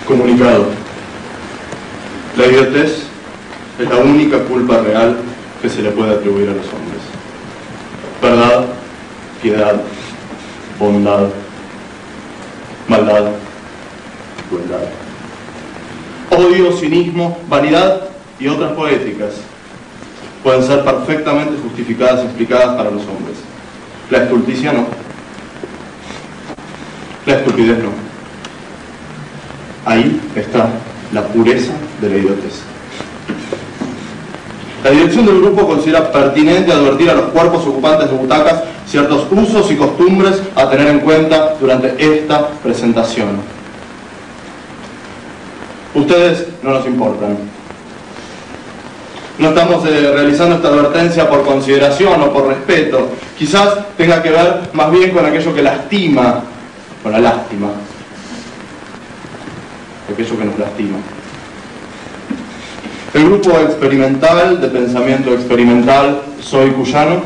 Comunicado. La idiotez es la única culpa real que se le puede atribuir a los hombres. Verdad, piedad, bondad, maldad, crueldad, odio, cinismo, vanidad y otras poéticas pueden ser perfectamente justificadas y explicadas para los hombres. La estulticia no. La estupidez no. Ahí está la pureza de la idiotez. La dirección del grupo considera pertinente advertir a los cuerpos ocupantes de butacas ciertos usos y costumbres a tener en cuenta durante esta presentación. Ustedes no nos importan. No estamos realizando esta advertencia por consideración o por respeto. Quizás tenga que ver más bien con aquello que lastima, con la lástima. Aquello que nos lastima. El grupo experimental, de pensamiento experimental, Soy Cuyano,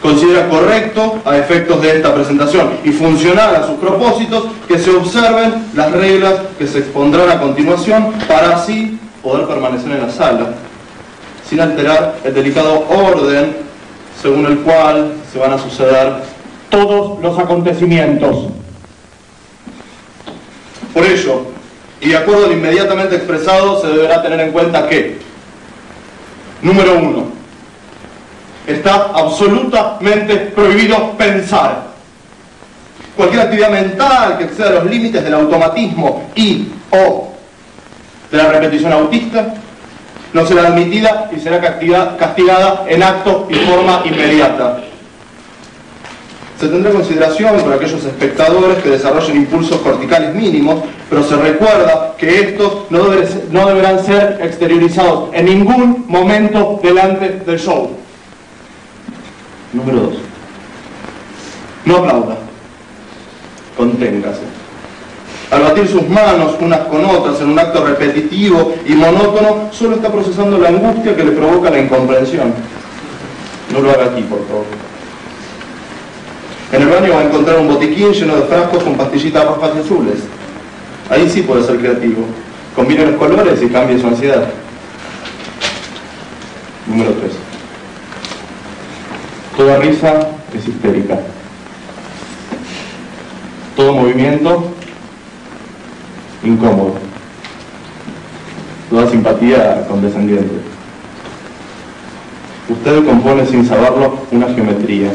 considera correcto, a efectos de esta presentación y funcional a sus propósitos, que se observen las reglas que se expondrán a continuación para así poder permanecer en la sala, sin alterar el delicado orden según el cual se van a suceder todos los acontecimientos. Por ello, y de acuerdo al inmediatamente expresado, se deberá tener en cuenta que, número 1, está absolutamente prohibido pensar. Cualquier actividad mental que exceda los límites del automatismo y o de la repetición autista no será admitida y será castigada en acto y forma inmediata. Se tendrá en consideración por aquellos espectadores que desarrollen impulsos corticales mínimos, pero se recuerda que estos no deberán ser exteriorizados en ningún momento delante del show. Número 2. No aplauda. Conténgase. Al batir sus manos unas con otras en un acto repetitivo y monótono, solo está procesando la angustia que le provoca la incomprensión. No lo haga aquí, por favor. En el baño va a encontrar un botiquín lleno de frascos con pastillitas rojas y azules. Ahí sí puede ser creativo. Combine los colores y cambie su ansiedad. Número 3. Toda risa es histérica. Todo movimiento, incómodo. Toda simpatía, condescendiente. Usted compone sin saberlo una geometría.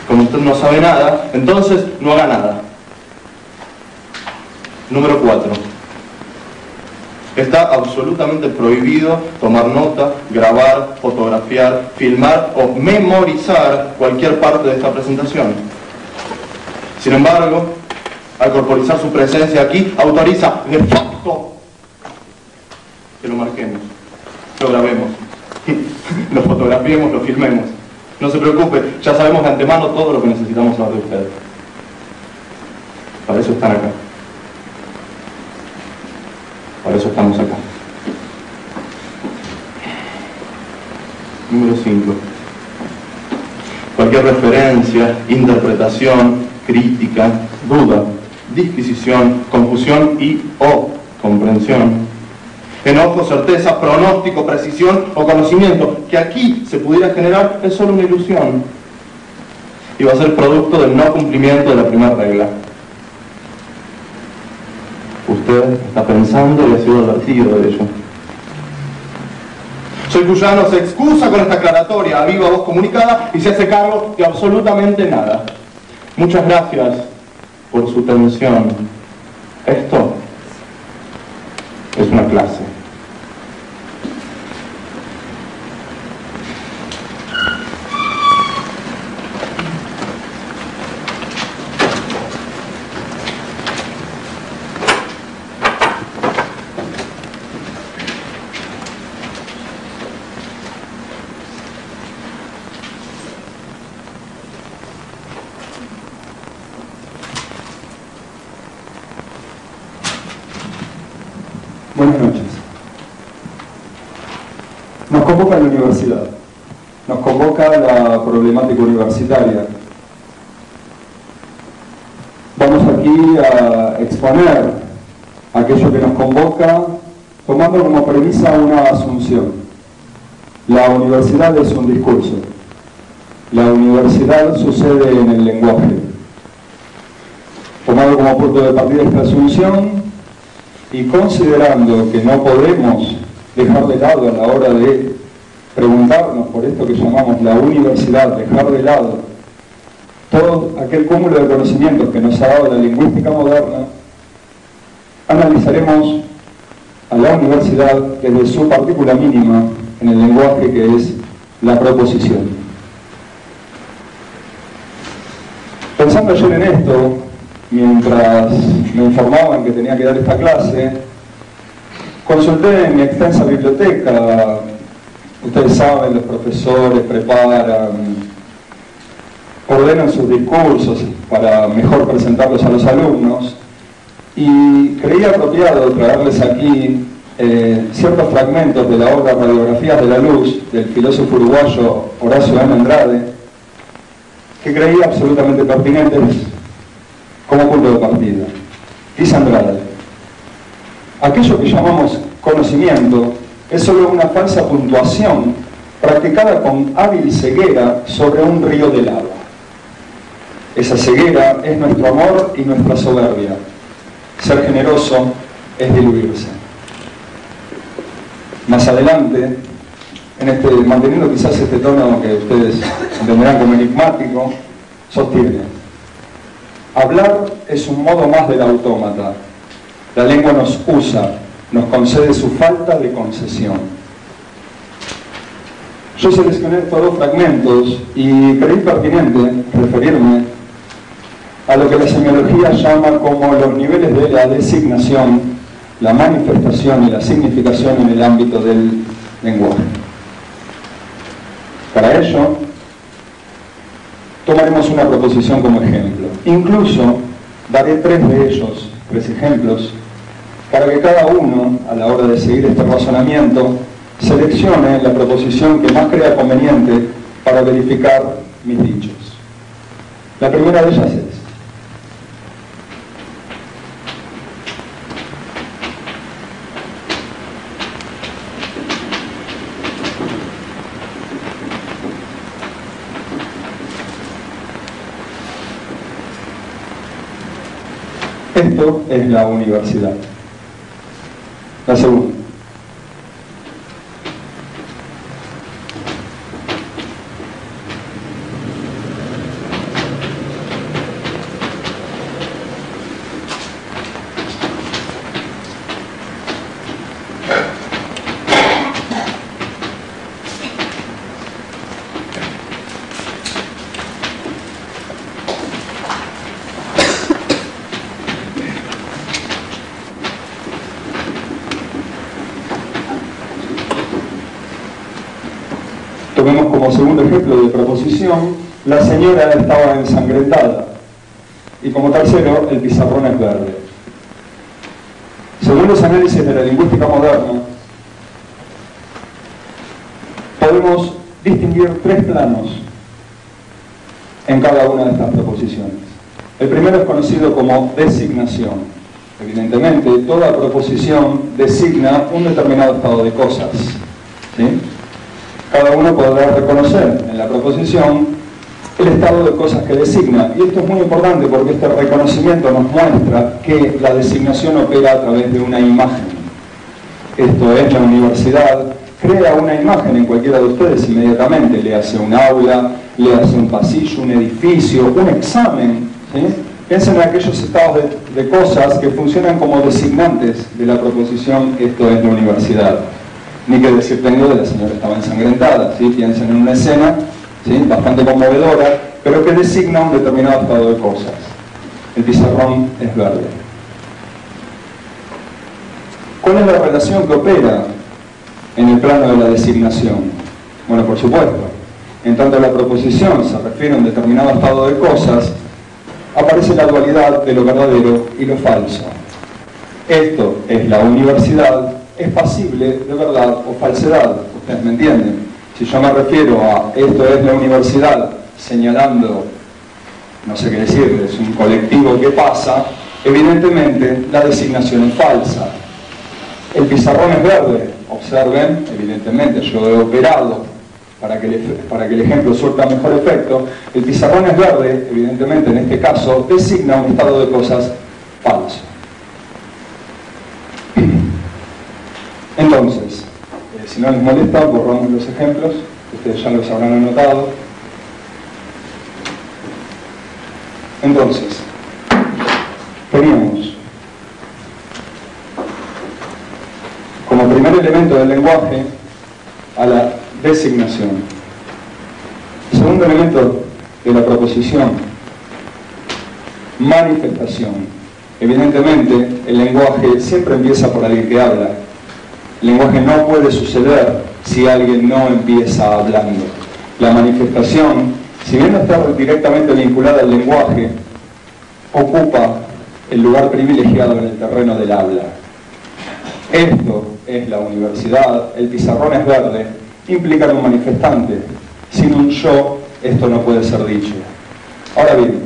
Como usted no sabe nada, entonces no haga nada. Número 4. Está absolutamente prohibido tomar nota, grabar, fotografiar, filmar o memorizar cualquier parte de esta presentación. Sin embargo, al corporizar su presencia aquí, autoriza de facto que lo marquemos, lo grabemos, lo fotografiemos, lo filmemos. No se preocupe, ya sabemos de antemano todo lo que necesitamos saber de ustedes. Para eso están acá. Para eso estamos acá. Número 5. Cualquier referencia, interpretación, crítica, duda, disquisición, confusión y o comprensión, enojo, certeza, pronóstico, precisión o conocimiento que aquí se pudiera generar es solo una ilusión y va a ser producto del no cumplimiento de la primera regla. Usted está pensando y ha sido advertido de ello. Soy Cuyano se excusa con esta aclaratoria a viva voz comunicada y se hace cargo de absolutamente nada. Muchas gracias por su atención. Esto es una clase. Buenas noches. Nos convoca la universidad, nos convoca la problemática universitaria. Vamos aquí a exponer aquello que nos convoca, tomando como premisa una asunción. La universidad es un discurso. La universidad sucede en el lenguaje. Tomado como punto de partida esta asunción y considerando que no podemos dejar de lado a la hora de preguntarnos por esto que llamamos la universidad, dejar de lado todo aquel cúmulo de conocimientos que nos ha dado la lingüística moderna, analizaremos a la universidad desde su partícula mínima en el lenguaje, que es la proposición. Pensando ayer en esto, mientras me informaban que tenía que dar esta clase, consulté en mi extensa biblioteca. Ustedes saben, los profesores preparan, ordenan sus discursos para mejor presentarlos a los alumnos, y creí apropiado traerles aquí ciertos fragmentos de la obra Radiografías de la Luz del filósofo uruguayo Horacio M. Andrade, que creí absolutamente pertinentes como punto de partida. Dice Andrade: aquello que llamamos conocimiento es solo una falsa puntuación practicada con hábil ceguera sobre un río de lava. Esa ceguera es nuestro amor y nuestra soberbia. Ser generoso es diluirse. Más adelante, manteniendo quizás este tono que ustedes entenderán como enigmático, sostiene: hablar es un modo más del autómata. La lengua nos usa, nos concede su falta de concesión. Yo seleccioné estos dos fragmentos y creí pertinente referirme a lo que la semiología llama como los niveles de la designación, la manifestación y la significación en el ámbito del lenguaje. Para ello, tomaremos una proposición como ejemplo. Incluso daré tres ejemplos, para que cada uno, a la hora de seguir este razonamiento, seleccione la proposición que más crea conveniente para verificar mis dichos. La primera de ellas es: esto es la universidad. La segunda: tomemos como segundo ejemplo de proposición: la señora estaba ensangrentada. Y como tercero, el pizarrón es verde. Según los análisis de la lingüística moderna, podemos distinguir tres planos en cada una de estas proposiciones. El primero es conocido como designación. Evidentemente, toda proposición designa un determinado estado de cosas, ¿sí? Cada uno podrá reconocer en la proposición el estado de cosas que designa. Y esto es muy importante porque este reconocimiento nos muestra que la designación opera a través de una imagen. Esto es, la universidad crea una imagen en cualquiera de ustedes inmediatamente. Le hace un aula, le hace un pasillo, un edificio, un examen, ¿sí? Piensen en aquellos estados de cosas que funcionan como designantes de la proposición: esto es la universidad. Ni que decir tengo de la señora estaba ensangrentada, ¿sí? Piensen en una escena, ¿sí?, bastante conmovedora, pero que designa un determinado estado de cosas. El pizarrón es verde. ¿Cuál es la relación que opera en el plano de la designación? Bueno, por supuesto, en tanto la proposición se refiere a un determinado estado de cosas, aparece la dualidad de lo verdadero y lo falso. Esto es la universidad, es pasible de verdad o falsedad. ¿Ustedes me entienden? Si yo me refiero a esto es la universidad señalando, no sé qué decirles, un colectivo que pasa, evidentemente la designación es falsa. El pizarrón es verde, observen, evidentemente yo he operado para que el ejemplo surta mejor efecto. El pizarrón es verde, evidentemente en este caso designa un estado de cosas falso. Entonces, si no les molesta, borramos los ejemplos, ustedes ya los habrán anotado. Entonces, teníamos como primer elemento del lenguaje a la designación. Segundo elemento de la proposición, manifestación. Evidentemente, el lenguaje siempre empieza por alguien que habla. El lenguaje no puede suceder si alguien no empieza hablando. La manifestación, si bien no está directamente vinculada al lenguaje, ocupa el lugar privilegiado en el terreno del habla. Esto es la universidad, el pizarrón es verde, implica un manifestante. Sin un yo, esto no puede ser dicho. Ahora bien,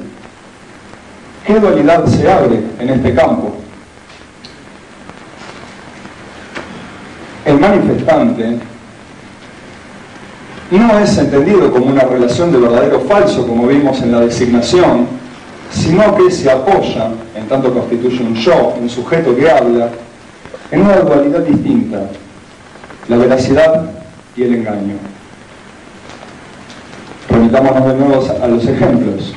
¿qué dualidad se abre en este campo? El manifestante no es entendido como una relación de verdadero o falso, como vimos en la designación, sino que se apoya, en tanto constituye un yo, un sujeto que habla, en una dualidad distinta, la veracidad y el engaño. Remitámonos de nuevo a los ejemplos.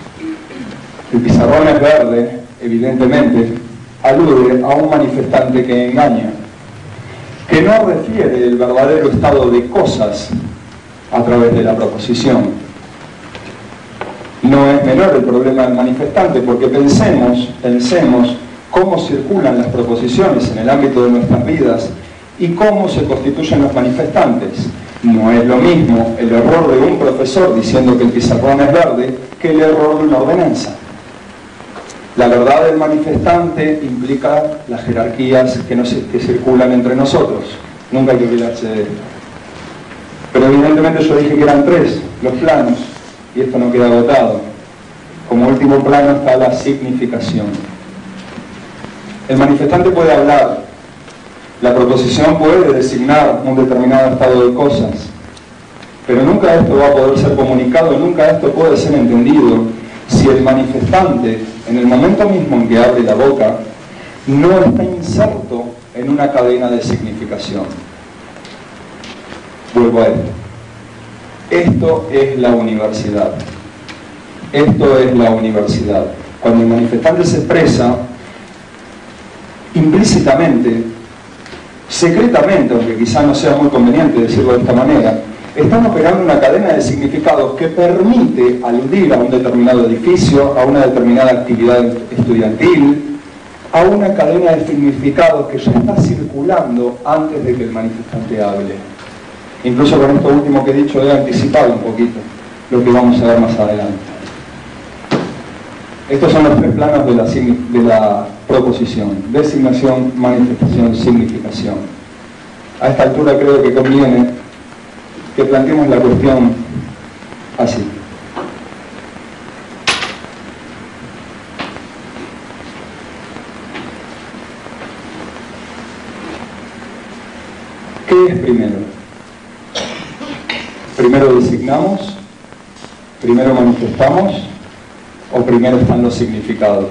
El pizarrón es verde, evidentemente, alude a un manifestante que engaña, que no refiere el verdadero estado de cosas a través de la proposición. No es menor el problema del manifestante, porque pensemos cómo circulan las proposiciones en el ámbito de nuestras vidas y cómo se constituyen los manifestantes. No es lo mismo el error de un profesor diciendo que el pizarrón es verde que el error de una ordenanza. La verdad del manifestante implica las jerarquías que circulan entre nosotros. Nunca hay que olvidarse de esto. Pero evidentemente yo dije que eran tres los planos, y esto no queda agotado. Como último plano está la significación. El manifestante puede hablar, la proposición puede designar un determinado estado de cosas, pero nunca esto va a poder ser comunicado, nunca esto puede ser entendido si el manifestante, en el momento mismo en que abre la boca, no está inserto en una cadena de significación. Vuelvo a esto. Esto es la universidad. Esto es la universidad. Cuando el manifestante se expresa, implícitamente, secretamente, aunque quizá no sea muy conveniente decirlo de esta manera, están operando una cadena de significados que permite aludir a un determinado edificio, a una determinada actividad estudiantil, a una cadena de significados que ya está circulando antes de que el manifestante hable. Incluso con esto último que he dicho he anticipado un poquito lo que vamos a ver más adelante. Estos son los tres planos de la proposición: designación, manifestación, significación. A esta altura creo que conviene que planteemos la cuestión así. ¿Qué es primero? ¿Primero designamos? ¿Primero manifestamos? ¿O primero están los significados?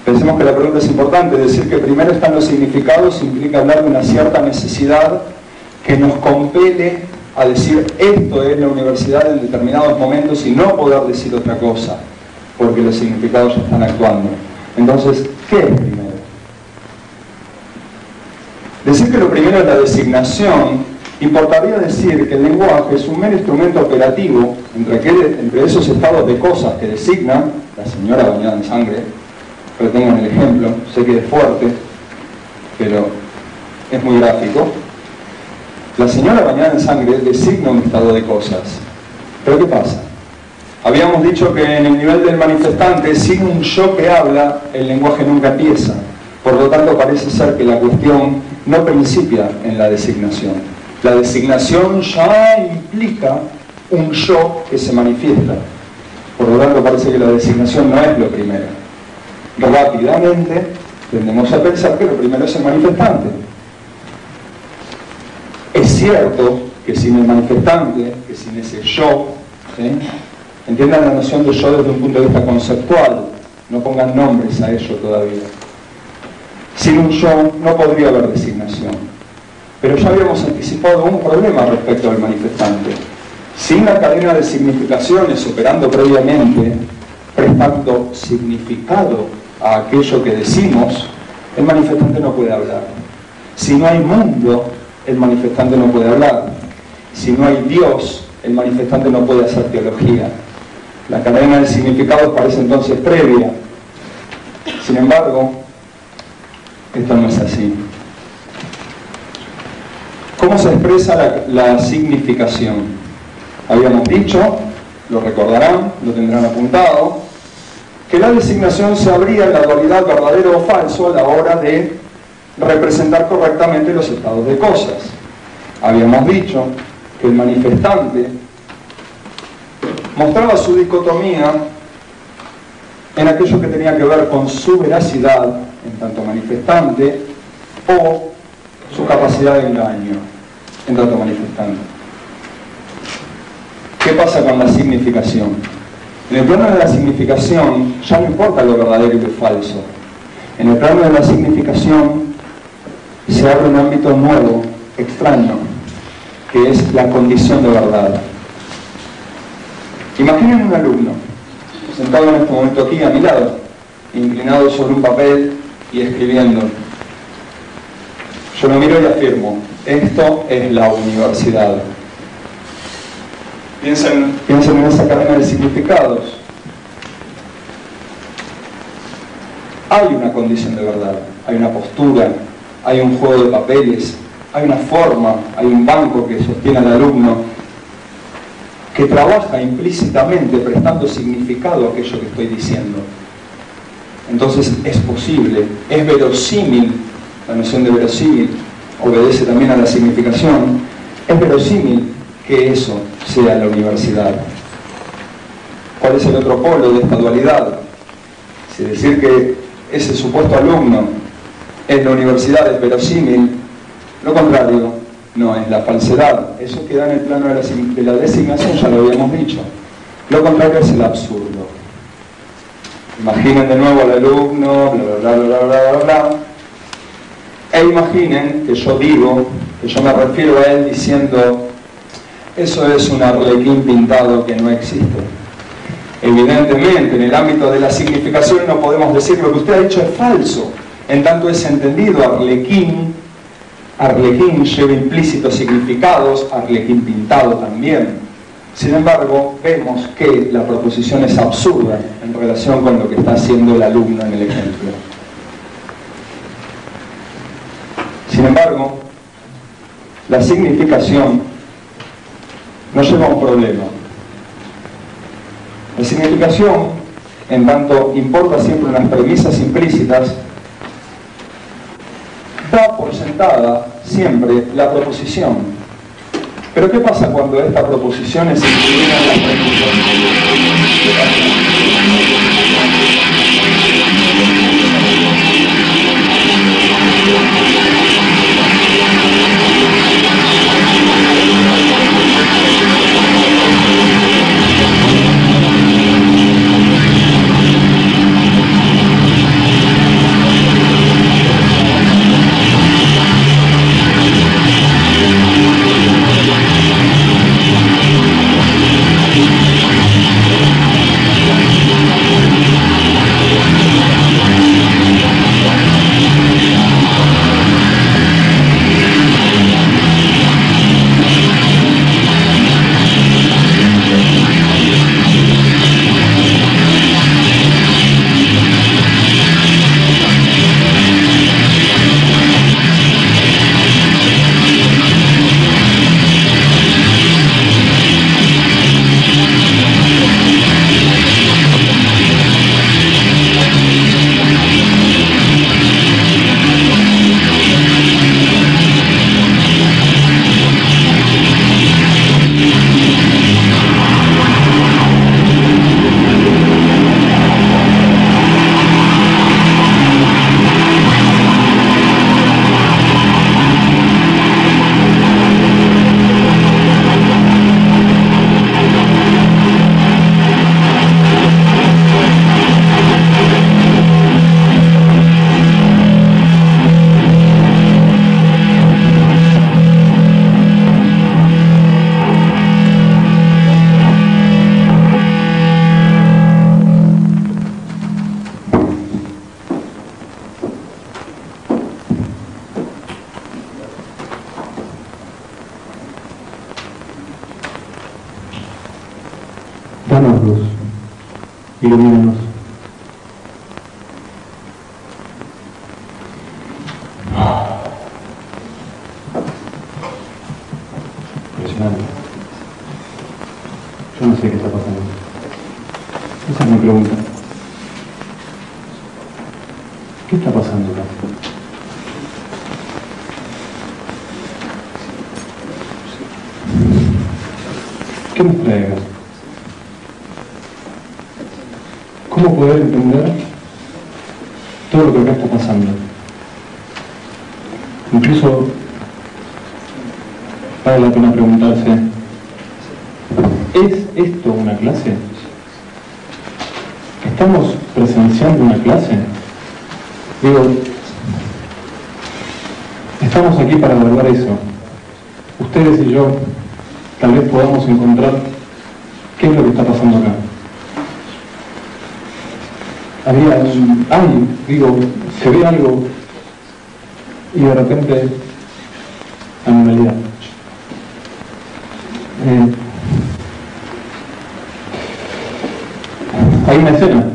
Pensemos que la pregunta es importante. Decir que primero están los significados implica hablar de una cierta necesidad que nos compele a decir esto es la universidad en determinados momentos y no poder decir otra cosa, porque los significados ya están actuando. Entonces, ¿qué es primero? Decir que lo primero es la designación importaría decir que el lenguaje es un mero instrumento operativo entre esos estados de cosas que designa la señora bañada en sangre. Retengan el ejemplo, sé que es fuerte, pero es muy gráfico. La señora bañada en sangre designa un estado de cosas. ¿Pero qué pasa? Habíamos dicho que en el nivel del manifestante, sin un yo que habla, el lenguaje nunca empieza. Por lo tanto, parece ser que la cuestión no principia en la designación. La designación ya implica un yo que se manifiesta. Por lo tanto, parece que la designación no es lo primero. rápidamente tendemos a pensar que lo primero es el manifestante. Es cierto que sin el manifestante, que sin ese yo, ¿sí? Entiendan la noción de yo desde un punto de vista conceptual, no pongan nombres a ello todavía. Sin un yo no podría haber designación. Pero ya habíamos anticipado un problema respecto al manifestante. Sin la cadena de significaciones operando previamente, prestando significado a aquello que decimos, el manifestante no puede hablar. Si no hay mundo, el manifestante no puede hablar. Si no hay Dios, el manifestante no puede hacer teología. La cadena de significados parece entonces previa. Sin embargo, esto no es así. ¿Cómo se expresa la significación? Habíamos dicho, lo recordarán, lo tendrán apuntado, que la designación se abría en la dualidad verdadero o falso a la hora de representar correctamente los estados de cosas. Habíamos dicho que el manifestante mostraba su dicotomía en aquello que tenía que ver con su veracidad, en tanto manifestante, o su capacidad de engaño, en tanto manifestante. ¿Qué pasa con la significación? En el plano de la significación ya no importa lo verdadero y lo falso. En el plano de la significación se abre un ámbito nuevo, extraño, que es la condición de verdad. Imaginen un alumno sentado en este momento aquí a mi lado, inclinado sobre un papel y escribiendo. Yo lo miro y afirmo, esto es la universidad. Piensen en esa cadena de significados. Hay una condición de verdad, hay una postura, hay un juego de papeles, hay una forma, hay un banco que sostiene al alumno, que trabaja implícitamente prestando significado a aquello que estoy diciendo. Entonces es posible, es verosímil, la noción de verosímil obedece también a la significación, es verosímil que eso sea la universidad. ¿Cuál es el otro polo de esta dualidad? Si decir que ese supuesto alumno es la universidad, es verosímil, lo contrario no es la falsedad. Eso queda en el plano de la designación, ya lo habíamos dicho. Lo contrario es el absurdo. Imaginen de nuevo al alumno, bla, bla, bla, bla, bla, bla, bla, e imaginen que yo digo, que yo me refiero a él diciendo, eso es un arlequín pintado que no existe. Evidentemente, en el ámbito de la significación no podemos decir lo que usted ha dicho es falso. En tanto es entendido arlequín lleva implícitos significados, arlequín pintado también. Sin embargo, vemos que la proposición es absurda en relación con lo que está haciendo el alumno en el ejemplo. Sin embargo, la significación nos lleva a un problema. La significación, en tanto importa siempre unas premisas implícitas, da por sentada siempre la proposición. Pero ¿qué pasa cuando esta proposición es incluida en la premisas? Ilumínanos. Impresionante. Yo no sé qué está pasando. Esa es mi pregunta. ¿Qué está pasando acá? ¿Qué nos trae acá? ¿Cómo poder entender todo lo que acá está pasando? Incluso vale la pena preguntarse, ¿es esto una clase? ¿Estamos presenciando una clase? Digo, estamos aquí para evaluar eso. Ustedes y yo tal vez podamos encontrar qué es lo que está pasando acá. Se ve algo y de repente animalidad. Hay una escena.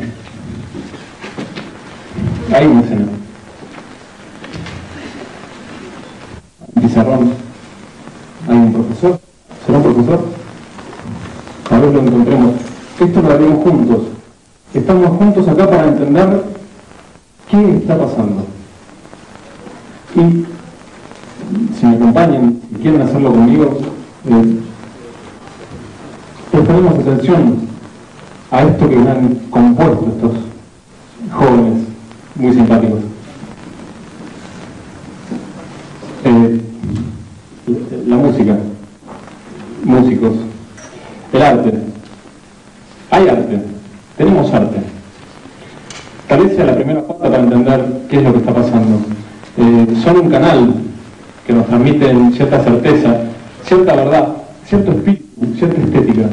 Un pizarrón. Hay un profesor. ¿Será un profesor? Tal vez lo encontremos. Esto lo haremos juntos. Estamos juntos acá para entender qué está pasando. Y si me acompañan, si quieren hacerlo conmigo, prestemos atención a esto que han compuesto estos jóvenes muy simpáticos. La música, músicos, el arte. Hay arte, tenemos arte. Tal vez sea la primera falta para entender qué es lo que está pasando. Son un canal que nos transmite cierta certeza, cierta verdad, cierto espíritu, cierta estética.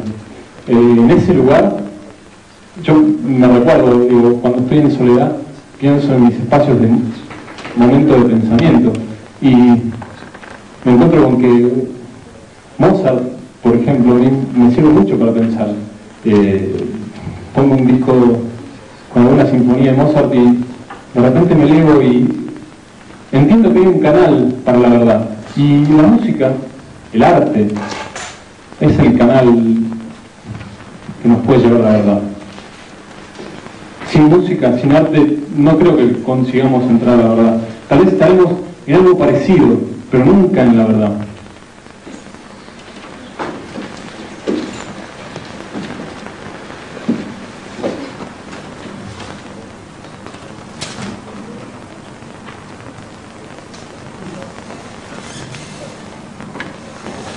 En ese lugar, yo me recuerdo, digo, cuando estoy en soledad, pienso en mis espacios de momento de pensamiento y me encuentro con que Mozart, por ejemplo, me sirve mucho para pensar. Pongo un disco con alguna sinfonía de Mozart y de repente me leo y entiendo que hay un canal para la verdad. Y la música, el arte, es el canal que nos puede llevar a la verdad. Sin música, sin arte, no creo que consigamos entrar a la verdad. Tal vez estaremos en algo parecido, pero nunca en la verdad.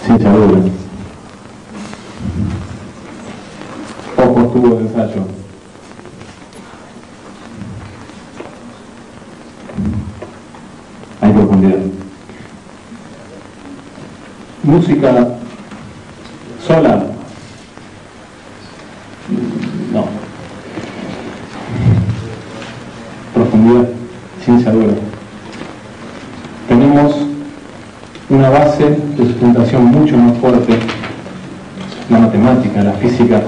Sin seguro. Ojos tuvo de ensayo. Hay profundidad. Música sola. No. Profundidad, ciencia dura. Tenemos una base de sustentación mucho más fuerte, la matemática, la física,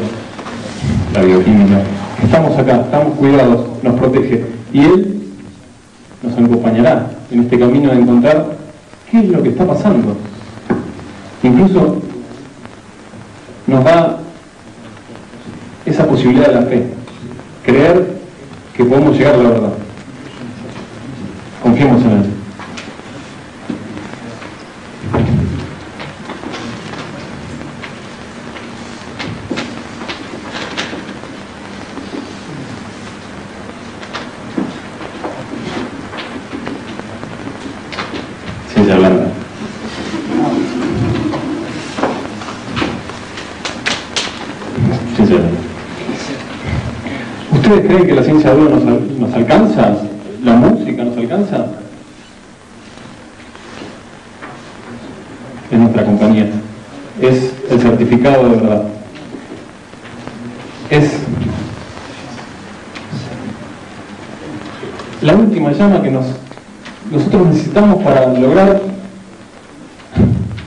la bioquímica. Estamos acá, estamos cuidados, nos protege. Y Él nos acompañará en este camino de encontrar qué es lo que está pasando. Incluso nos da esa posibilidad de la fe, creer que podemos llegar a la verdad. Confiemos en Él. Ciencia blanda. Ciencia blanda. ¿Ustedes creen que la ciencia dura nos alcanza? ¿La música nos alcanza? Es nuestra compañía. Es el certificado de verdad. Es la última llama que nosotros necesitamos para lograr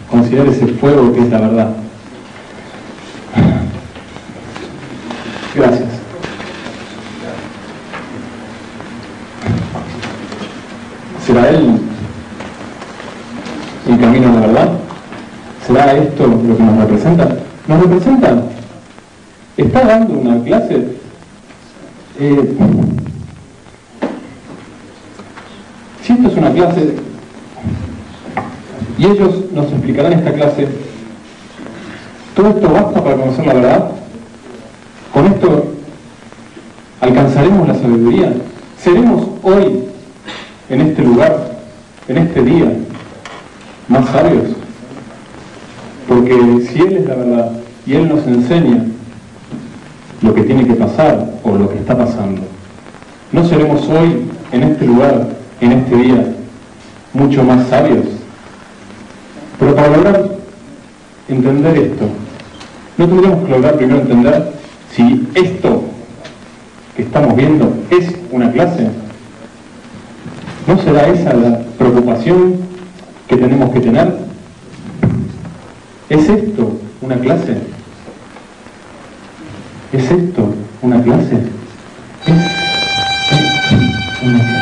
considerar ese fuego que es la verdad. Gracias. camino a la verdad? ¿Será esto lo que nos representa? ¿Nos representa? ¿Está dando una clase? Si esto es una clase y ellos nos explicarán esta clase, ¿todo esto basta para conocer la verdad? ¿Con esto alcanzaremos la sabiduría? ¿Seremos hoy, en este lugar, en este día, más sabios? Porque si Él es la verdad y Él nos enseña lo que tiene que pasar o lo que está pasando, ¿no seremos hoy, en este lugar, en este día, mucho más sabios? Pero para lograr entender esto, ¿no tendríamos que lograr primero entender si esto que estamos viendo es una clase? ¿No será esa la preocupación que tenemos que tener? ¿Es esto una clase? ¿Es esto una clase? ¿Es una clase?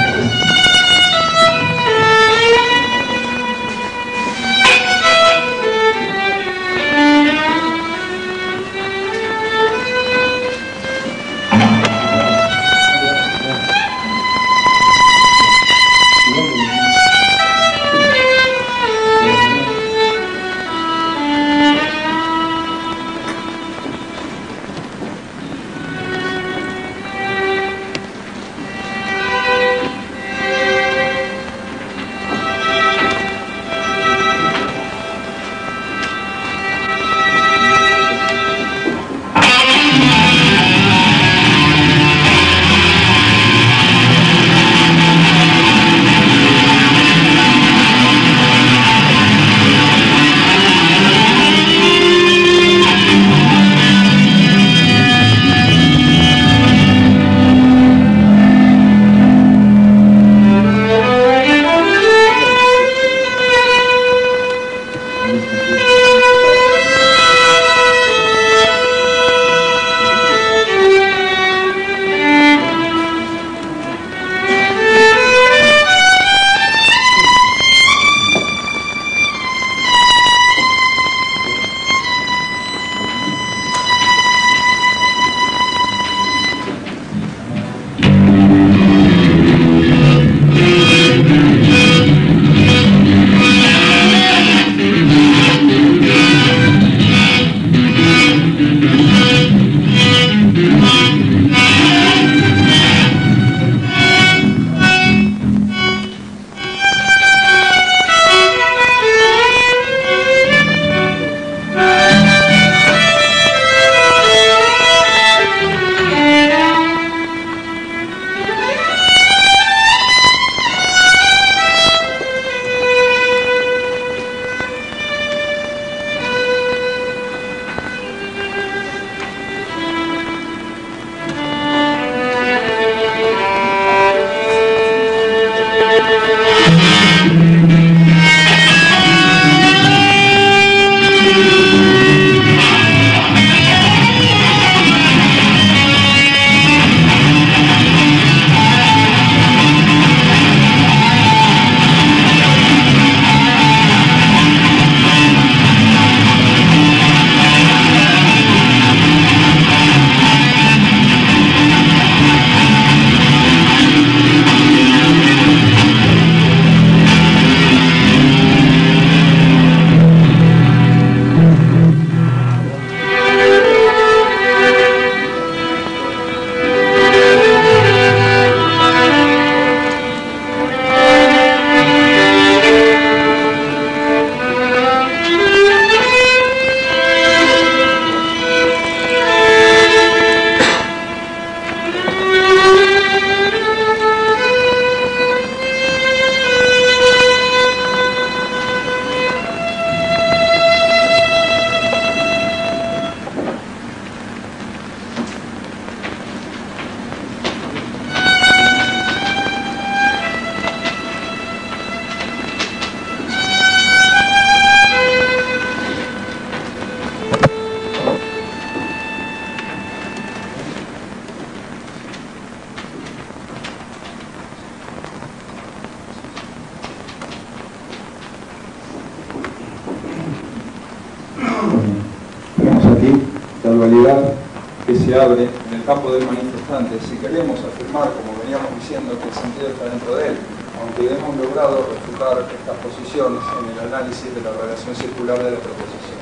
que se abre en el campo del manifestante si queremos afirmar, como veníamos diciendo, que el sentido está dentro de él, aunque hemos logrado refutar estas posiciones en el análisis de la relación circular de la proposición.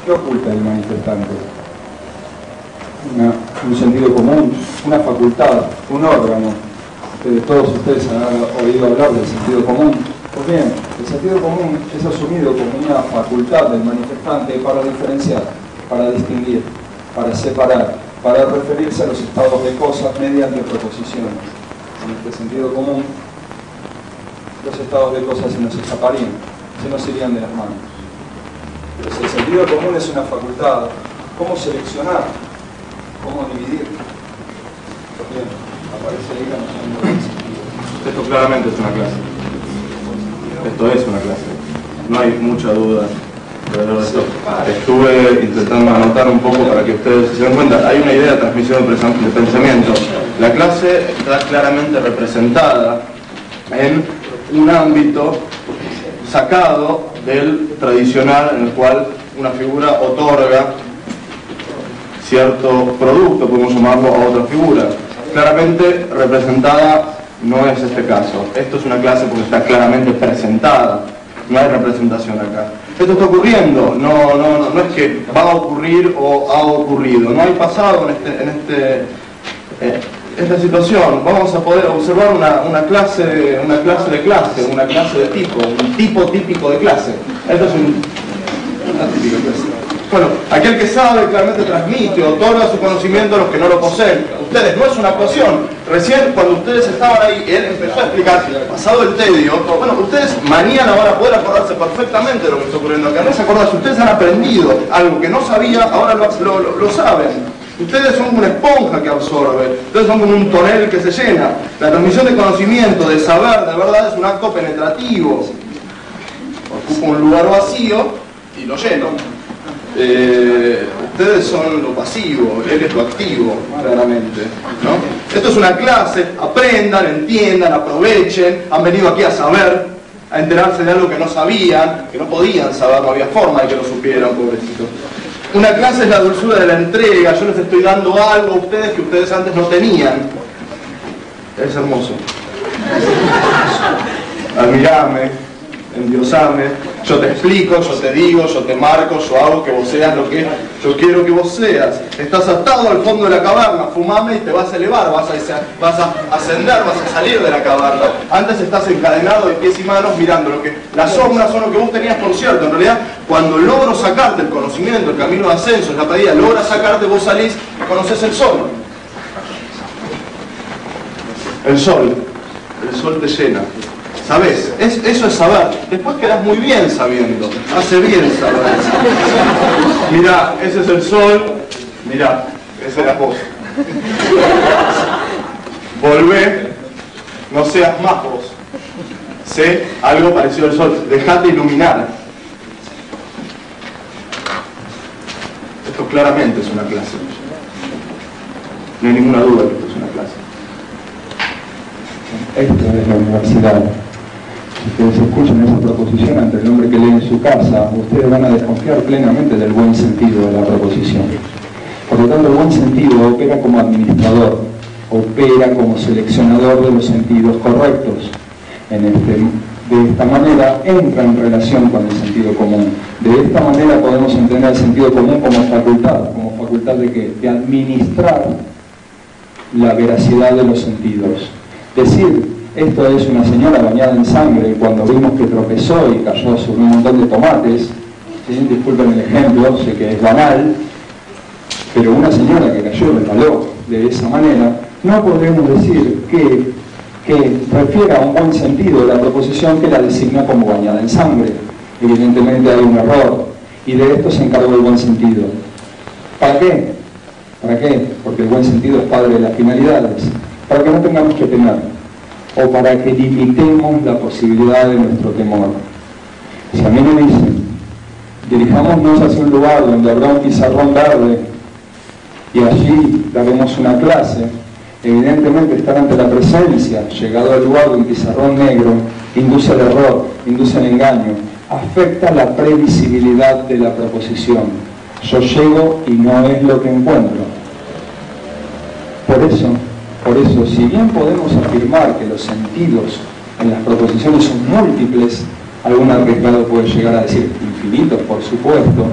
¿Qué oculta el manifestante? Un sentido común, una facultad, un órgano. Todos ustedes han oído hablar del sentido común. Pues bien, el sentido común es asumido como una facultad del manifestante para diferenciar, para distinguir, para separar, para referirse a los estados de cosas mediante proposiciones. En este sentido común, los estados de cosas se nos escaparían, se nos irían de las manos. Pero si el sentido común es una facultad, ¿cómo seleccionar? ¿Cómo dividir? Pues bien, aparece ahí la noción del sentido. Esto claramente es una clase. Esto es una clase. No hay mucha duda. Pero estuve intentando anotar un poco para que ustedes se den cuenta. Hay una idea de transmisión de pensamiento. La clase está claramente representada en un ámbito sacado del tradicional en el cual una figura otorga cierto producto, podemos llamarlo, a otra figura. Claramente representada no es este caso. Esto es una clase porque está claramente presentada. No hay representación acá. Esto está ocurriendo, no es que va a ocurrir o ha ocurrido. No hay pasado en esta situación. Vamos a poder observar una clase de clase, una clase de tipo, un tipo típico de clase. Esto es una típica clase. Bueno, aquel que sabe claramente transmite, otorga su conocimiento a los que no lo poseen. Ustedes, no es una actuación. Recién cuando ustedes estaban ahí, él empezó a explicar, pasado el tedio, bueno, ustedes mañana van a poder acordarse perfectamente de lo que está ocurriendo acá. No se acordarse, ustedes han aprendido algo que no sabía, ahora lo saben. Ustedes son como una esponja que absorbe, ustedes son como un tonel que se llena. La transmisión de conocimiento, de saber, de verdad, es un acto penetrativo. Ocupa un lugar vacío y lo lleno. Ustedes son lo pasivo, él es lo activo, claramente, ¿no? Esto es una clase, aprendan, entiendan, aprovechen, han venido aquí a saber, a enterarse de algo que no sabían, que no podían saber, no había forma de que lo supieran, pobrecitos. Una clase es la dulzura de la entrega, yo les estoy dando algo a ustedes que ustedes antes no tenían. Es hermoso. Admirame, endiosame, yo te explico, yo te digo, yo te marco, yo hago que vos seas lo que yo quiero que vos seas. Estás atado al fondo de la caverna, fumame y te vas a elevar, vas a ascender, vas a salir de la caverna. Antes estás encadenado de pies y manos mirando lo que las sombras son lo que vos tenías por cierto. En realidad, cuando logro sacarte el conocimiento, el camino de ascenso, es la pedida, logras sacarte, vos salís y conoces el sol. El sol te llena. ¿Sabes? Eso es saber. Después quedás muy bien sabiendo. Hace bien saber. Mirá, ese es el sol. Mirá, ese eras vos. Volvé. No seas más vos. Sé algo parecido al sol. Dejate iluminar. Esto claramente es una clase. No hay ninguna duda que esto es una clase. Esto es la universidad. Si ustedes escuchan esa proposición ante el hombre que lee en su casa, ustedes van a desconfiar plenamente del buen sentido de la proposición. Por lo tanto, el buen sentido opera como administrador, opera como seleccionador de los sentidos correctos. De esta manera entra en relación con el sentido común. De esta manera podemos entender el sentido común como facultad de ¿qué? De administrar la veracidad de los sentidos. Decir, esto es una señora bañada en sangre cuando vimos que tropezó y cayó sobre un montón de tomates, ¿sí? Disculpen el ejemplo, sé que es banal, pero una señora que cayó y resbaló de esa manera, no podemos decir que refiere a un buen sentido de la proposición que la designa como bañada en sangre. Evidentemente hay un error, y de esto se encargó el buen sentido. ¿Para qué? ¿Para qué? Porque el buen sentido es padre de las finalidades. Para que no tengamos que temer, o para que limitemos la posibilidad de nuestro temor. Si a mí me dicen, dirijámonos hacia un lugar donde habrá un pizarrón verde y allí daremos una clase, evidentemente estar ante la presencia, llegado al lugar de un pizarrón negro, induce el error, induce el engaño, afecta la previsibilidad de la proposición. Yo llego y no es lo que encuentro. Por eso, si bien podemos afirmar que los sentidos en las proposiciones son múltiples, algún arriesgado puede llegar a decir infinitos, por supuesto,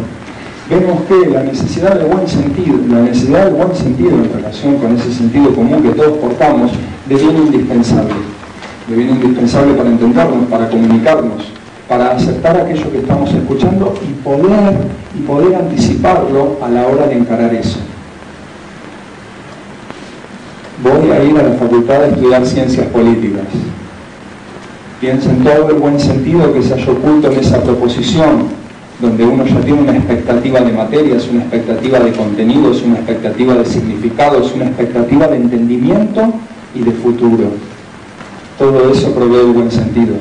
vemos que la necesidad del buen sentido en relación con ese sentido común que todos portamos, deviene indispensable para entendernos, para comunicarnos, para aceptar aquello que estamos escuchando y poder anticiparlo a la hora de encarar eso. Voy a ir a la facultad a estudiar ciencias políticas. Pienso en todo el buen sentido que se haya oculto en esa proposición, donde uno ya tiene una expectativa de materias, una expectativa de contenidos, una expectativa de significados, una expectativa de entendimiento y de futuro. Todo eso provee el buen sentido.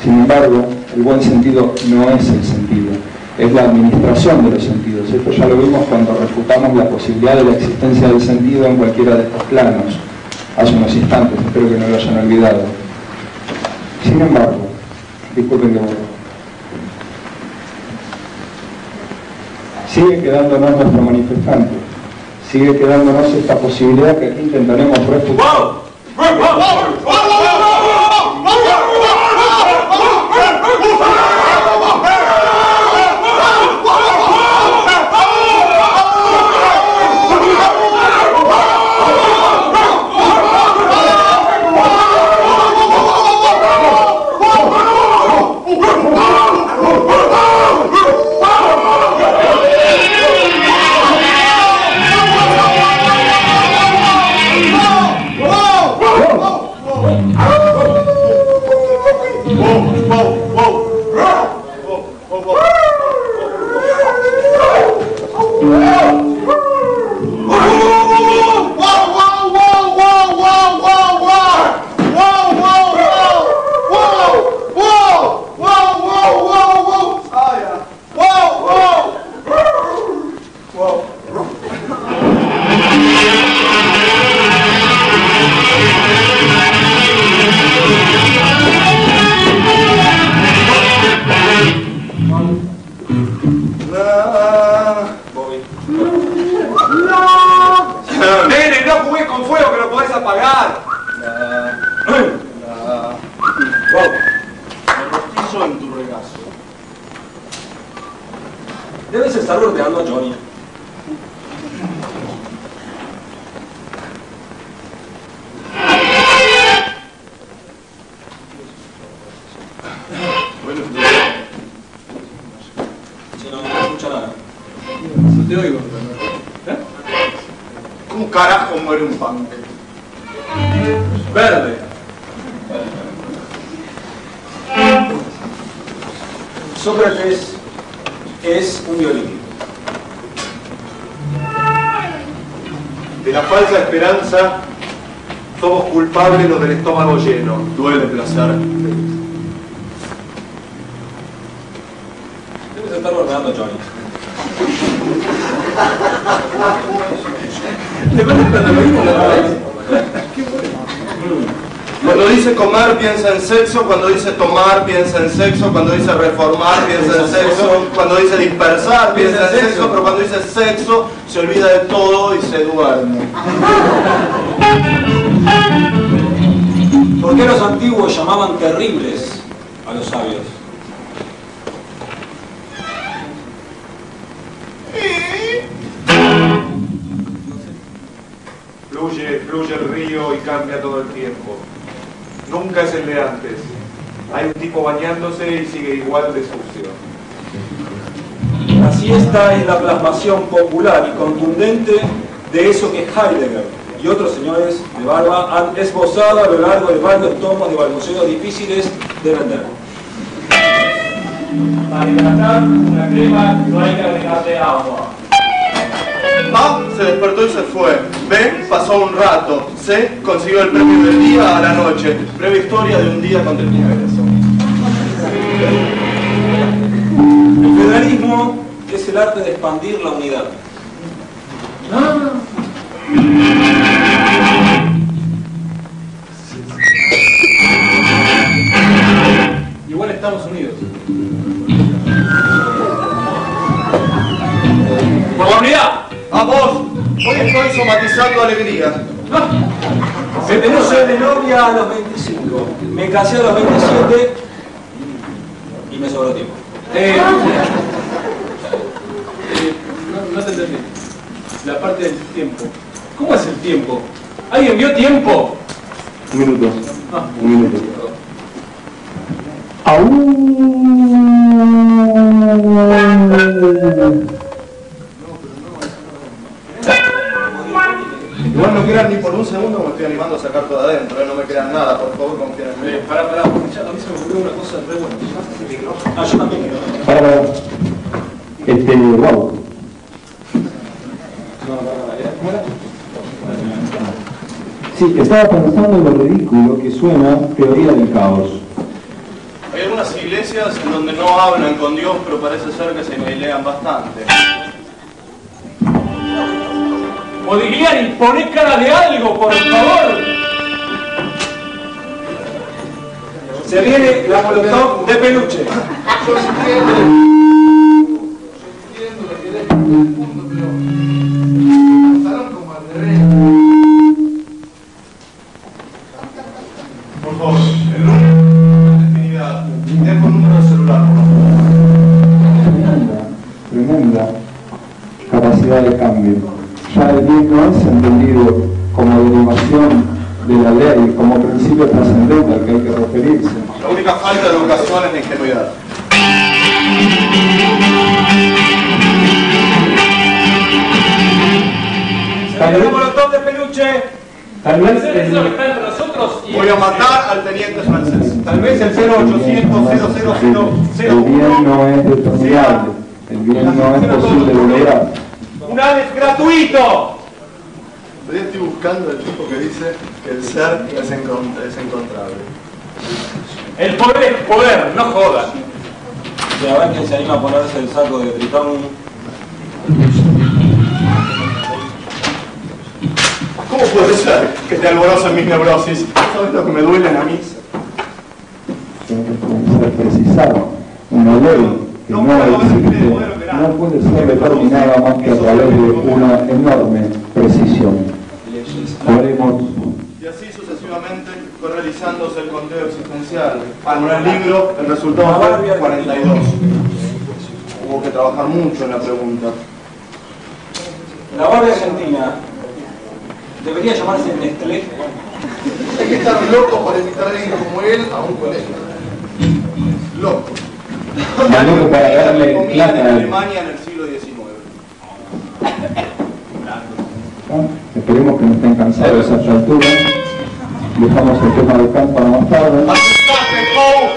Sin embargo, el buen sentido no es el sentido, es la administración de los sentidos. Esto ya lo vimos cuando refutamos la posibilidad de la existencia del sentido en cualquiera de estos planos, hace unos instantes, espero que no lo hayan olvidado. Sin embargo, disculpen que borro. Sigue quedándonos nuestro manifestante, sigue quedándonos esta posibilidad que aquí intentaremos refutar. Debes estar rodeando a Johnny. Si no escucha nada. No te oigo. ¿Cómo carajo muere un punk? Verde. Sócrates es un violín. De la falsa esperanza somos culpables los del estómago lleno. Duele placer. Debes estar rodeando a Johnny. ¿Te ves cuando lo vimos la otra vez? Qué bueno. Cuando dice comer piensa en sexo, cuando dice tomar piensa en sexo, cuando dice reformar piensa en sexo, cuando dice dispersar piensa en sexo, pero cuando dice sexo se olvida de todo y se duerme. ¿Por qué los antiguos llamaban terribles a los sabios? Fluye el río y cambia todo el tiempo. Nunca es el de antes. Hay un tipo bañándose y sigue igual de sucio. La siesta es la plasmación popular y contundente de eso que Heidegger y otros señores de barba han esbozado a lo largo de varios tomos de balbuceos difíciles de vender. Para hidratar una crema no hay que agregarle agua. A se despertó y se fue. B pasó un rato. C consiguió el premio del día a la noche. Breve historia de un día con eso. El federalismo es el arte de expandir la unidad. Igual Estados Unidos. Vamos, hoy estoy somatizando alegría. Me puse de novia a los 25, me casé a los 27 y me sobró tiempo. No te entendí. La parte del tiempo. ¿Cómo es el tiempo? ¿Alguien vio tiempo? Un minuto. Un minuto. Igual no crean ni por un segundo me estoy animando a sacar todo adentro, no me crean nada, por favor confíen en mí. Pará, porque ya a mí se me ocurrió una cosa re buena. Ah, yo también quiero. Wow. Sí, estaba pensando en lo ridículo que suena teoría del caos. Hay algunas iglesias en donde no hablan con Dios, pero parece ser que se mailean bastante. Modigliani, poné cara de algo, por favor. Se viene la molotov de peluche. Yo entiendo lo que eres en el mundo, pero pasaron como al revés. Por favor, el número de actividad. Dejo el número de celular, por favor. Tremenda capacidad de cambio. Ya el bien no es entendido como derivación de la ley, como principio trascendente al que hay que referirse. La única falta de educación es la ingenuidad. Se viene la molotov de peluche. Tal vez eso está entre nosotros y... Voy a matar al teniente francés. Tal vez el 0800 El bien no es determinable, el bien no es posible de lograr. ¡Un ADES gratuito! Yo estoy buscando el tipo que dice que el ser es encontrable. El poder es poder, no jodas. Y a ver quién se anima a ponerse el saco de Tritón. ¿Cómo puede ser que te alborocen mis neurosis? ¿Sabes lo que me duelen a mí? Tiene que ser precisado. Una ley que no existe no puede ser determinada más que a través de una enorme precisión. Podremos Y así sucesivamente fue realizándose el conteo existencial. Con el libro el resultado fue 42. Hubo que trabajar mucho en la pregunta. La Guardia Argentina debería llamarse Nestlé. Hay que estar loco para invitar a alguien como él a un colegio. Loco. Loco para darle Comida plata en a él. Alemania en el siglo XIX. Esperemos que no estén cansados a esta altura. Dejamos el tema de Kant para más tarde. ¡Asustate, Joe!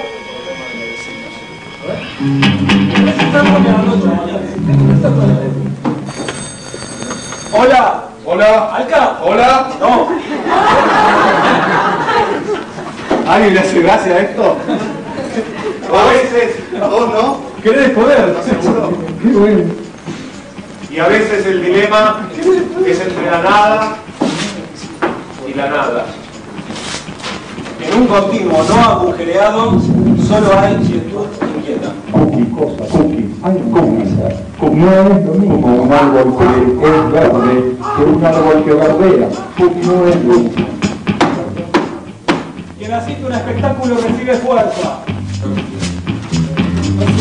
¡Hola! Hola. ¿Alca? Hola. No. ¿Alguien le hace gracia a esto? A veces, ¿vos no? ¿Querés poder? ¿Seguro? Qué bueno. Y a veces el dilema es entre la nada y la nada. En un continuo no agujereado solo hay quietud inquieta. Cookie, cosa, cookie. Hay cookies. No es lo mismo un árbol que es verde que un árbol que verdea. Cookie no es lo mismo. Quien asiste a un espectáculo recibe fuerza.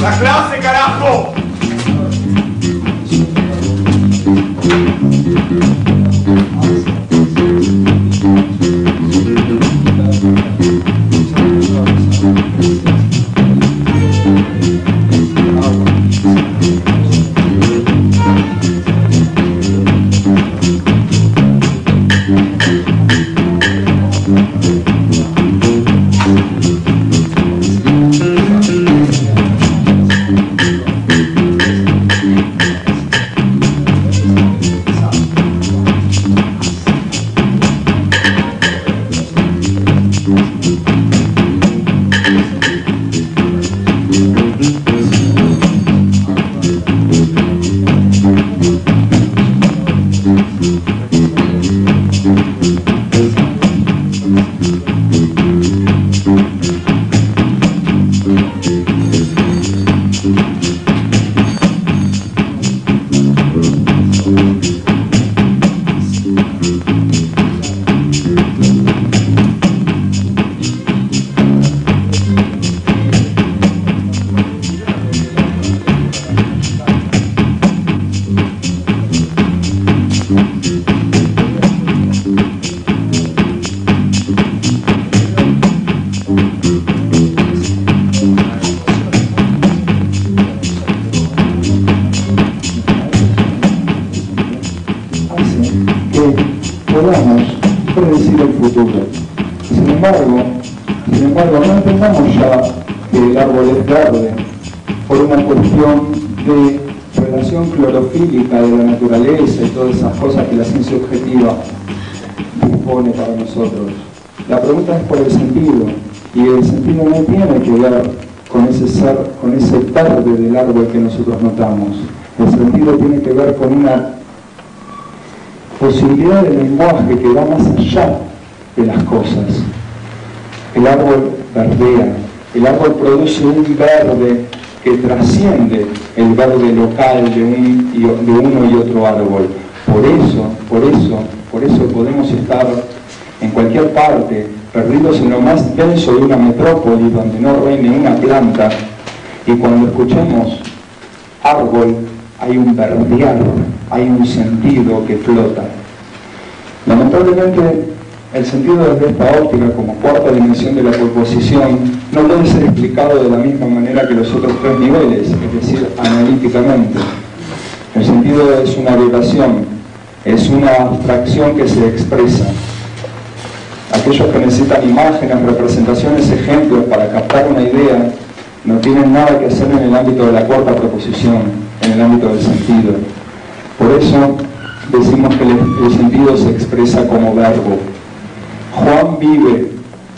¡La clase, carajo! predecir el futuro. Sin embargo, no entendamos ya que el árbol es verde por una cuestión de relación clorofílica de la naturaleza y todas esas cosas que la ciencia objetiva dispone para nosotros. La pregunta es por el sentido, y el sentido no tiene que ver con ese verde del árbol que nosotros notamos. El sentido tiene que ver con una posibilidad de lenguaje que va más allá de las cosas. El árbol verdea, el árbol produce un verde que trasciende el verde local de uno y otro árbol. Por eso podemos estar en cualquier parte, perdidos en lo más denso de una metrópoli donde no reine una planta, y cuando escuchemos árbol hay un verdear, hay un sentido que flota. Lamentablemente, el sentido desde esta óptica, como cuarta dimensión de la composición, no puede ser explicado de la misma manera que los otros tres niveles, es decir, analíticamente. El sentido es una vibración, es una abstracción que se expresa. Aquellos que necesitan imágenes, representaciones, ejemplos para captar una idea, no tienen nada que hacer en el ámbito de la cuarta proposición, en el ámbito del sentido. Por eso decimos que el sentido se expresa como verbo. Juan vive,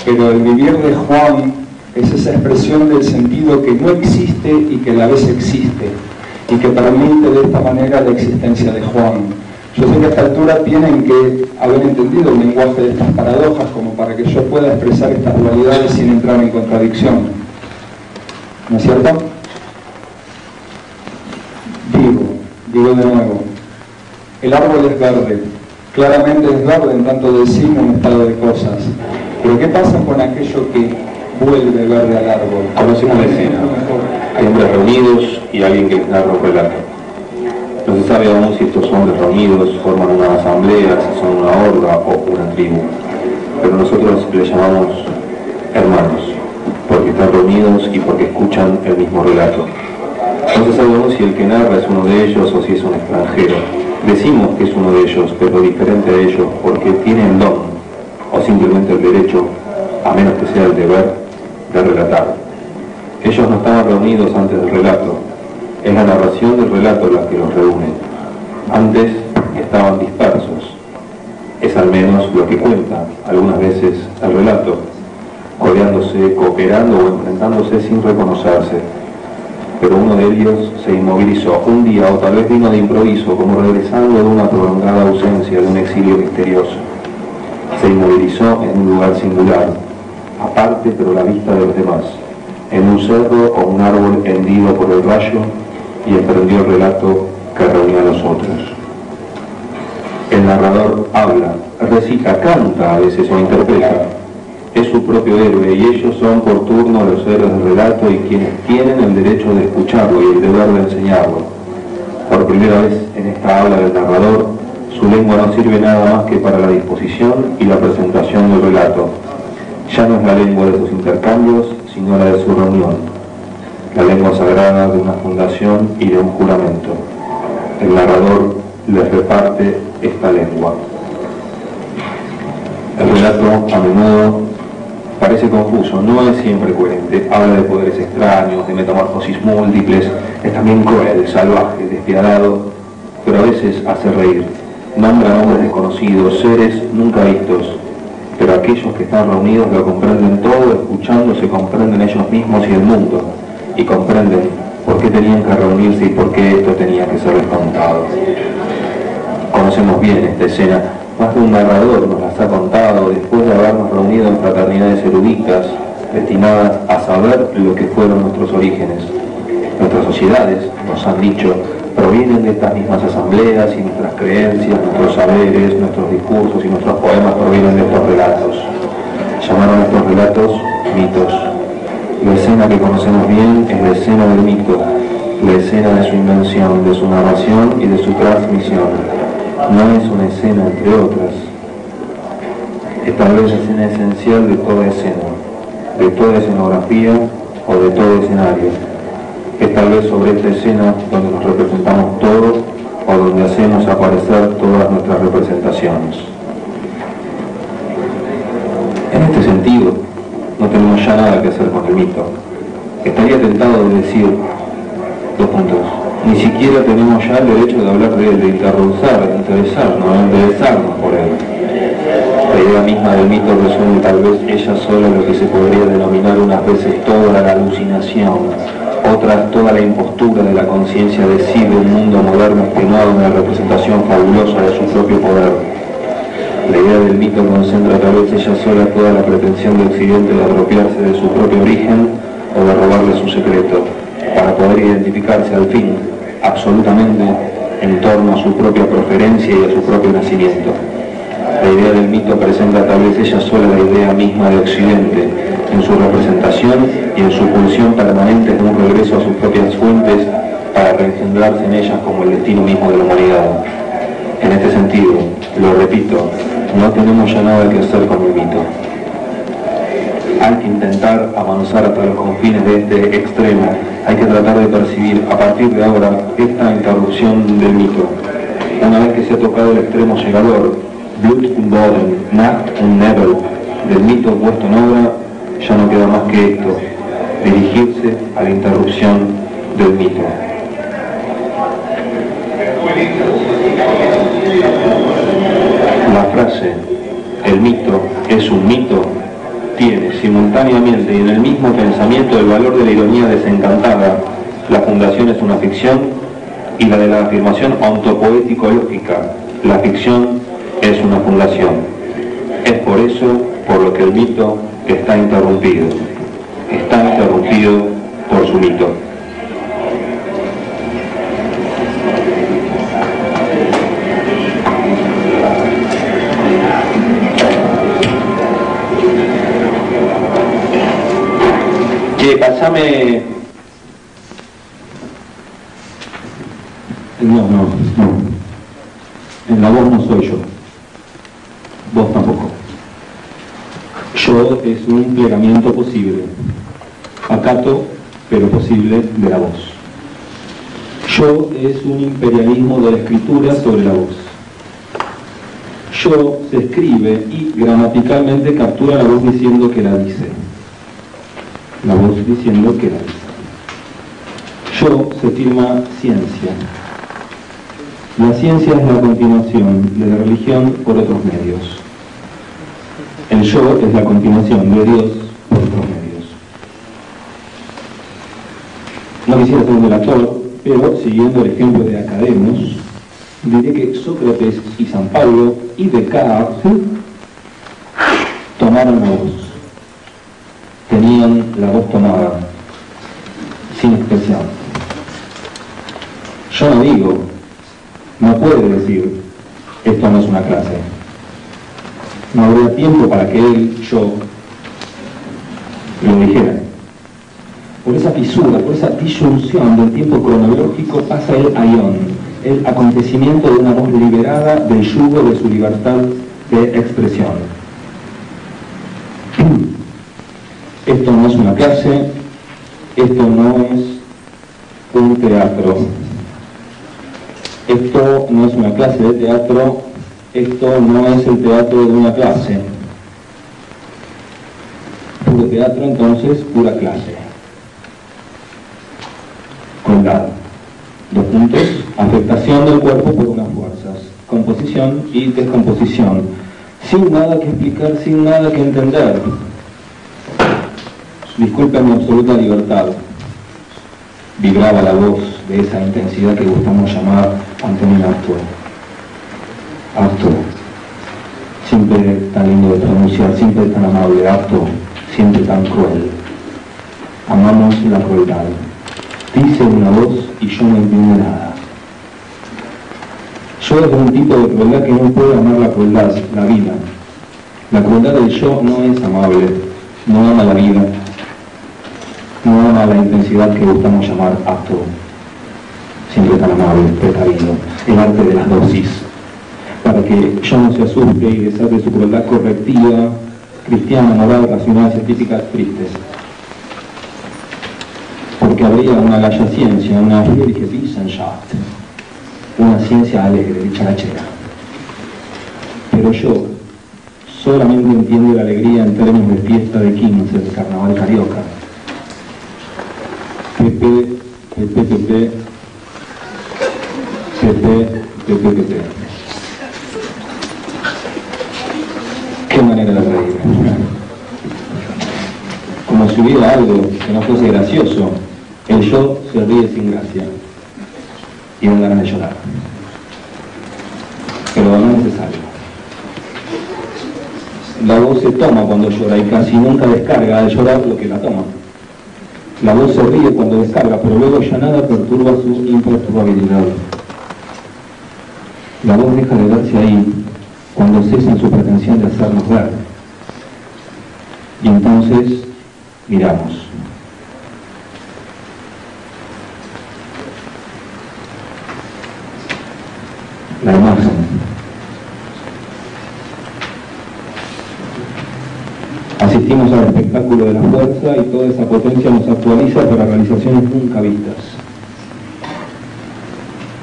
pero el vivir de Juan es esa expresión del sentido que no existe y que a la vez existe, y que permite de esta manera la existencia de Juan. Yo sé que a esta altura tienen que haber entendido el lenguaje de estas paradojas como para que yo pueda expresar estas dualidades sin entrar en contradicción. ¿No es cierto? Digo de nuevo, el árbol es verde, claramente es verde en tanto decimos un estado de cosas, pero ¿qué pasa con aquello que vuelve verde al árbol? Conocemos la escena, hay hombres reunidos y alguien que les narra un relato. No se sabe aún si estos hombres reunidos forman una asamblea, si son una horda o una tribu, pero nosotros les llamamos hermanos, porque están reunidos y porque escuchan el mismo relato. No se sabe aún si el que narra es uno de ellos o si es un extranjero. Decimos que es uno de ellos, pero diferente a ellos, porque tiene el don, o simplemente el derecho, a menos que sea el deber, de relatar. Ellos no estaban reunidos antes del relato. Es la narración del relato la que los reúne. Antes estaban dispersos. Es al menos lo que cuenta algunas veces el relato, codeándose, cooperando o enfrentándose sin reconocerse. Pero uno de ellos se inmovilizó un día, o tal vez vino de improviso, como regresando de una prolongada ausencia, de un exilio misterioso. Se inmovilizó en un lugar singular, aparte pero a la vista de los demás, en un cerro o un árbol hendido por el rayo, y emprendió el relato que reunía a los otros. El narrador habla, recita, canta a veces o interpreta. Es su propio héroe y ellos son por turno los héroes del relato y quienes tienen el derecho de escucharlo y el deber de enseñarlo. Por primera vez en esta habla del narrador, su lengua no sirve nada más que para la disposición y la presentación del relato. Ya no es la lengua de sus intercambios, sino la de su reunión. La lengua sagrada de una fundación y de un juramento. El narrador les reparte esta lengua. El relato a menudo parece confuso, no es siempre coherente, habla de poderes extraños, de metamorfosis múltiples, es también cruel, salvaje, despiadado, pero a veces hace reír. Nombra nombres desconocidos, seres nunca vistos, pero aquellos que están reunidos lo comprenden todo, escuchando se comprenden ellos mismos y el mundo, y comprenden por qué tenían que reunirse y por qué esto tenía que serles contado. Conocemos bien esta escena, más de un narrador nos las ha contado después de habernos reunido en fraternidades eruditas destinadas a saber lo que fueron nuestros orígenes. Nuestras sociedades, nos han dicho, provienen de estas mismas asambleas y nuestras creencias, nuestros saberes, nuestros discursos y nuestros poemas provienen de estos relatos. Llamaron a estos relatos mitos. La escena que conocemos bien es la escena del mito, la escena de su invención, de su narración y de su transmisión. No es una escena entre otras, es tal vez la escena esencial de toda escena, de toda escenografía o de todo escenario. Es tal vez sobre esta escena donde nos representamos todos o donde hacemos aparecer todas nuestras representaciones. no tenemos ya nada que hacer con el mito. Estaría tentado de decir, dos puntos, ni siquiera tenemos ya el derecho de hablar de él, de interesarnos por él. La idea misma del mito resume tal vez ella sola lo que se podría denominar unas veces toda la alucinación, otras toda la impostura de la conciencia de sí de un mundo moderno extenuado en la representación fabulosa de su propio poder. La idea del mito concentra tal vez ella sola toda la pretensión de Occidente de apropiarse de su propio origen o de robarle su secreto, para poder identificarse al fin, absolutamente, en torno a su propia preferencia y a su propio nacimiento. La idea del mito presenta tal vez ella sola la idea misma de Occidente, en su representación y en su pulsión permanente de un regreso a sus propias fuentes para reengendrarse en ellas como el destino mismo de la humanidad. En este sentido, lo repito, no tenemos ya nada que hacer con el mito. Hay que intentar avanzar hasta los confines de este extremo. Hay que tratar de percibir a partir de ahora esta interrupción del mito. Una vez que se ha tocado el extremo llegador, Blut und Boden, Nacht und Nebel, del mito puesto en obra, ya no queda más que esto, dirigirse a la interrupción del mito. La frase, el mito es un mito, tiene simultáneamente y en el mismo pensamiento el valor de la ironía desencantada, la fundación es una ficción, y la de la afirmación ontopoético-lógica, la ficción es una fundación. Es por eso por lo que el mito está interrumpido por su mito. Pásame. No. En la voz no soy yo. Vos tampoco. Yo es un plegamiento posible. Pacato, pero posible, de la voz. Yo es un imperialismo de la escritura sobre la voz. Yo se escribe y gramaticalmente captura la voz diciendo que la dice. La voz diciendo que la dice. Yo se firma ciencia. La ciencia es la continuación de la religión por otros medios. El yo es la continuación de Dios por otros medios. No quisiera ser un delator, pero siguiendo el ejemplo de Academos, diré que Sócrates y San Pablo y Descartes tomaron la voz. Tenían la voz tomada, sin expresión. Yo no digo, no puede decir, esto no es una clase. No habría tiempo para que él, yo, lo dijera. Por esa fisura, por esa disyunción del tiempo cronológico pasa el aión, el acontecimiento de una voz liberada del yugo de su libertad de expresión. Esto no es una clase, esto no es un teatro. Esto no es una clase de teatro, esto no es el teatro de una clase. Puro teatro, entonces, pura clase. Condado. Dos puntos. Afectación del cuerpo por unas fuerzas. Composición y descomposición. Sin nada que explicar, sin nada que entender. Disculpen mi absoluta libertad. Vibraba la voz de esa intensidad que gustamos llamar Antonin Artaud. Artaud, siempre tan lindo de pronunciar, siempre tan amable. Artaud, siempre tan cruel. Amamos la crueldad. Dice una voz y yo no entiendo nada. Yo es un tipo de crueldad que no puede amar la crueldad, la vida. La crueldad del yo no es amable, no ama la vida, no ama la intensidad que gustamos llamar acto, siempre tan amable, precavido, el arte de las dosis, para que yo no se asuste y desate su crueldad correctiva, cristiana, moral, racional, científica, tristes. Porque habría una galla ciencia, una fröhliche Wissenschaft, una ciencia alegre, dicharachera. Pero yo solamente entiende la alegría en términos de fiesta de 15, de carnaval carioca. Pepe, Pepe, Pepe, Pepe, Pepe, Pepe. Qué manera de reír. Como si hubiera algo que no fuese gracioso, el yo se ríe sin gracia y dan ganas de llorar. Pero no es necesario. La voz se toma cuando llora y casi nunca descarga al llorar lo que la toma. La voz se ríe cuando descarga, pero luego ya nada perturba su imperturbabilidad. La voz deja de verse ahí cuando cesa en su pretensión de hacernos ver. Y entonces miramos. La imagen. Asistimos al espectáculo de la fuerza y toda esa potencia nos actualiza para realizaciones nunca vistas.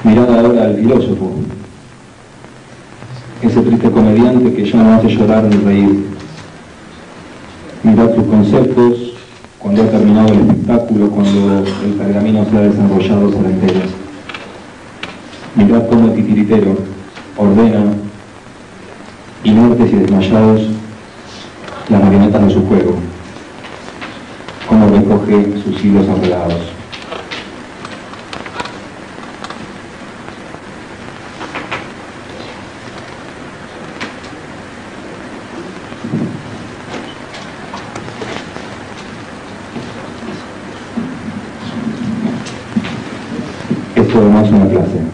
Mirad ahora al filósofo, ese triste comediante que ya no hace llorar ni reír. Mirad sus conceptos cuando ha terminado el espectáculo, cuando el pergamino se ha desenrollado por entero. Mirad cómo el titiritero ordena, inertes y desmayados, las marionetas de su juego, cómo recoge sus hilos enredados. Esto no es una clase.